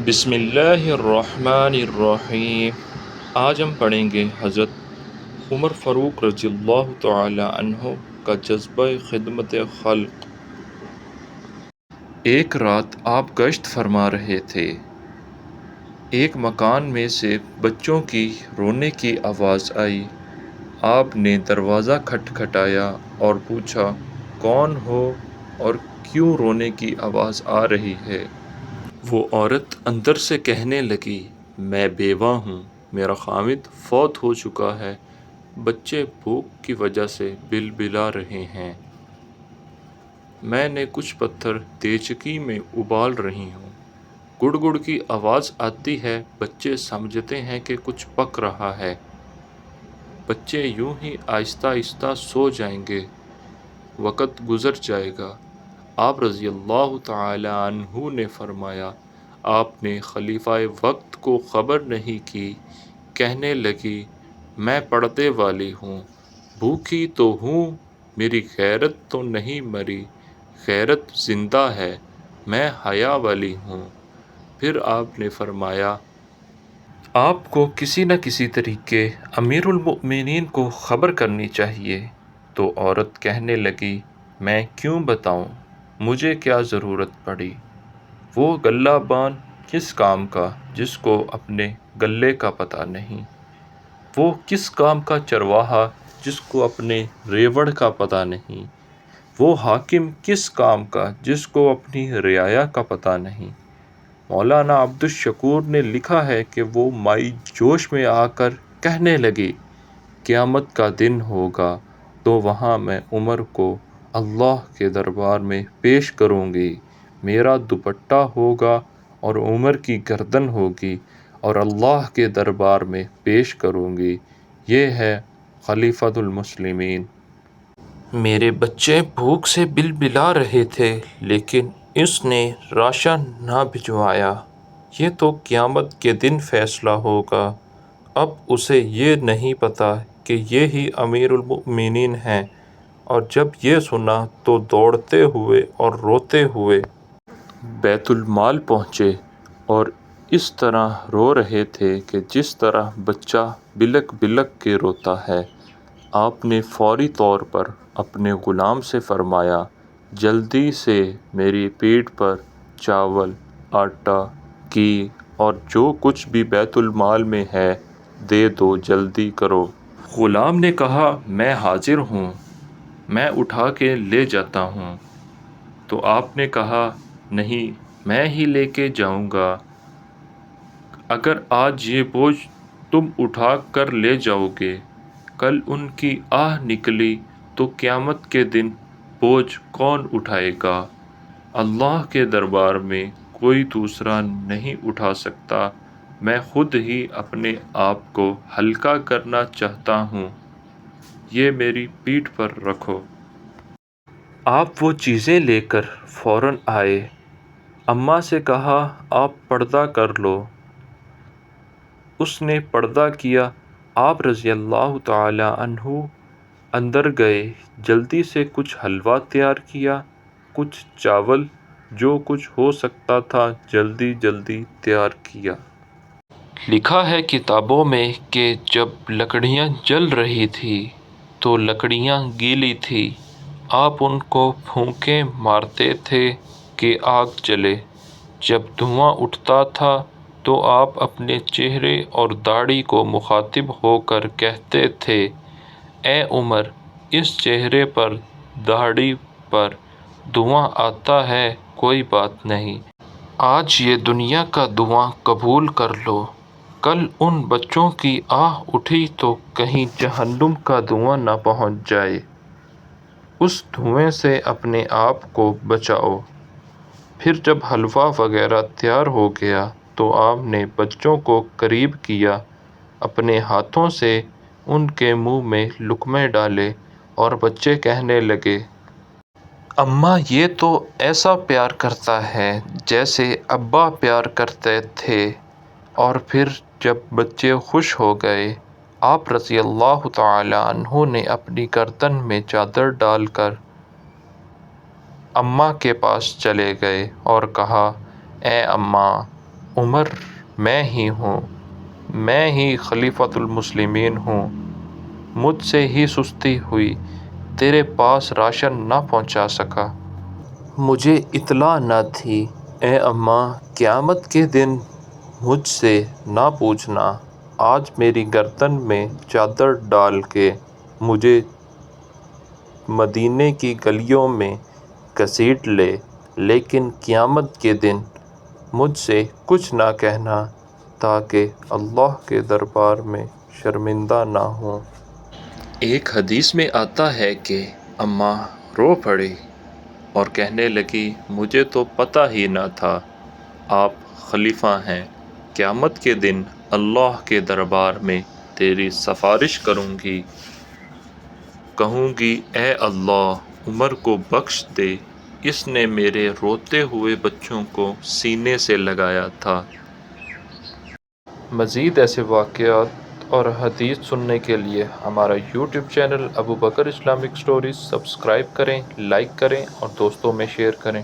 بسم اللہ الرحمن الرحیم۔ آج ہم پڑھیں گے حضرت عمر فاروق رضی اللہ تعالی عنہ کا جذبہ خدمت خلق۔ ایک رات آپ گشت فرما رہے تھے، ایک مکان میں سے بچوں کی رونے کی آواز آئی۔ آپ نے دروازہ کھٹکھٹایا اور پوچھا، کون ہو اور کیوں رونے کی آواز آ رہی ہے؟ وہ عورت اندر سے کہنے لگی، میں بیوہ ہوں، میرا خاوند فوت ہو چکا ہے، بچے بھوک کی وجہ سے بلبلا رہے ہیں، میں نے کچھ پتھر دیچکی میں ابال رہی ہوں، گڑ گڑ کی آواز آتی ہے، بچے سمجھتے ہیں کہ کچھ پک رہا ہے، بچے یوں ہی آہستہ آہستہ سو جائیں گے، وقت گزر جائے گا۔ آپ رضی اللہ تعالی عنہ نے فرمایا، آپ نے خلیفہ وقت کو خبر نہیں کی، کہنے لگی، میں پردے والی ہوں، بھوکی تو ہوں، میری غیرت تو نہیں مری، غیرت زندہ ہے، میں حیا والی ہوں۔ پھر آپ نے فرمایا، آپ کو کسی نہ کسی طریقے امیر المؤمنین کو خبر کرنی چاہیے۔ تو عورت کہنے لگی، میں کیوں بتاؤں، مجھے کیا ضرورت پڑی؟ وہ غلہ بان کس کام کا جس کو اپنے غلے کا پتہ نہیں، وہ کس کام کا چرواہا جس کو اپنے ریوڑ کا پتہ نہیں، وہ حاکم کس کام کا جس کو اپنی رعایا کا پتہ نہیں۔ مولانا عبدالشکور نے لکھا ہے کہ وہ مائی جوش میں آ کر کہنے لگی، قیامت کا دن ہوگا تو وہاں میں عمر کو اللہ کے دربار میں پیش کروں گی، میرا دوپٹہ ہوگا اور عمر کی گردن ہوگی اور اللہ کے دربار میں پیش کروں گی، یہ ہے خلیفۃ المسلمین۔ میرے بچے بھوک سے بلبلا رہے تھے لیکن اس نے راشن نہ بھجوایا، یہ تو قیامت کے دن فیصلہ ہوگا۔ اب اسے یہ نہیں پتا کہ یہی امیر المؤمنین ہیں، اور جب یہ سنا تو دوڑتے ہوئے اور روتے ہوئے بیت المال پہنچے اور اس طرح رو رہے تھے کہ جس طرح بچہ بلک بلک کے روتا ہے۔ آپ نے فوری طور پر اپنے غلام سے فرمایا، جلدی سے میری پیٹھ پر چاول، آٹا، گھی اور جو کچھ بھی بیت المال میں ہے دے دو، جلدی کرو۔ غلام نے کہا، میں حاضر ہوں، میں اٹھا کے لے جاتا ہوں۔ تو آپ نے کہا، نہیں، میں ہی لے کے جاؤں گا، اگر آج یہ بوجھ تم اٹھا کر لے جاؤ گے، کل ان کی آہ نکلی تو قیامت کے دن بوجھ کون اٹھائے گا؟ اللہ کے دربار میں کوئی دوسرا نہیں اٹھا سکتا، میں خود ہی اپنے آپ کو ہلکا کرنا چاہتا ہوں، یہ میری پیٹھ پر رکھو۔ آپ وہ چیزیں لے کر فوراً آئے، اماں سے کہا، آپ پردہ کر لو۔ اس نے پردہ کیا۔ آپ رضی اللہ تعالی عنہ اندر گئے، جلدی سے کچھ حلوہ تیار کیا، کچھ چاول، جو کچھ ہو سکتا تھا جلدی جلدی تیار کیا۔ لکھا ہے کتابوں میں کہ جب لکڑیاں جل رہی تھیں تو لکڑیاں گیلی تھیں، آپ ان کو پھونکے مارتے تھے کہ آگ جلے، جب دھواں اٹھتا تھا تو آپ اپنے چہرے اور داڑھی کو مخاطب ہو کر کہتے تھے، اے عمر، اس چہرے پر داڑھی پر دھواں آتا ہے، کوئی بات نہیں، آج یہ دنیا کا دھواں قبول کر لو، کل ان بچوں کی آہ اٹھی تو کہیں جہنم کا دھواں نہ پہنچ جائے، اس دھوئیں سے اپنے آپ کو بچاؤ۔ پھر جب حلوہ وغیرہ تیار ہو گیا تو آپ نے بچوں کو قریب کیا، اپنے ہاتھوں سے ان کے منہ میں لقمے ڈالے اور بچے کہنے لگے، اماں یہ تو ایسا پیار کرتا ہے جیسے ابا پیار کرتے تھے۔ اور پھر جب بچے خوش ہو گئے، آپ رضی اللہ تعالی عنہ نے اپنی گردن میں چادر ڈال کر اماں کے پاس چلے گئے اور کہا، اے اماں، عمر میں ہی ہوں، میں ہی خلیفۃ المسلمین ہوں، مجھ سے ہی سستی ہوئی، تیرے پاس راشن نہ پہنچا سکا۔ مجھے اطلاع نہ تھی، اے اماں، قیامت کے دن مجھ سے نہ پوچھنا، آج میری گردن میں چادر ڈال کے مجھے مدینے کی گلیوں میں گھسیٹ لے، لیکن قیامت کے دن مجھ سے کچھ نہ کہنا تاکہ اللہ کے دربار میں شرمندہ نہ ہوں۔ ایک حدیث میں آتا ہے کہ اماں رو پڑی اور کہنے لگی، مجھے تو پتہ ہی نہ تھا آپ خلیفہ ہیں، قیامت کے دن اللہ کے دربار میں تیری سفارش کروں گی، کہوں گی اے اللہ عمر کو بخش دے، اس نے میرے روتے ہوئے بچوں کو سینے سے لگایا تھا۔ مزید ایسے واقعات اور حدیث سننے کے لیے ہمارا YouTube channel Abubakar Islamic stories subscribe کریں، لائک کریں اور دوستوں میں شیئر کریں۔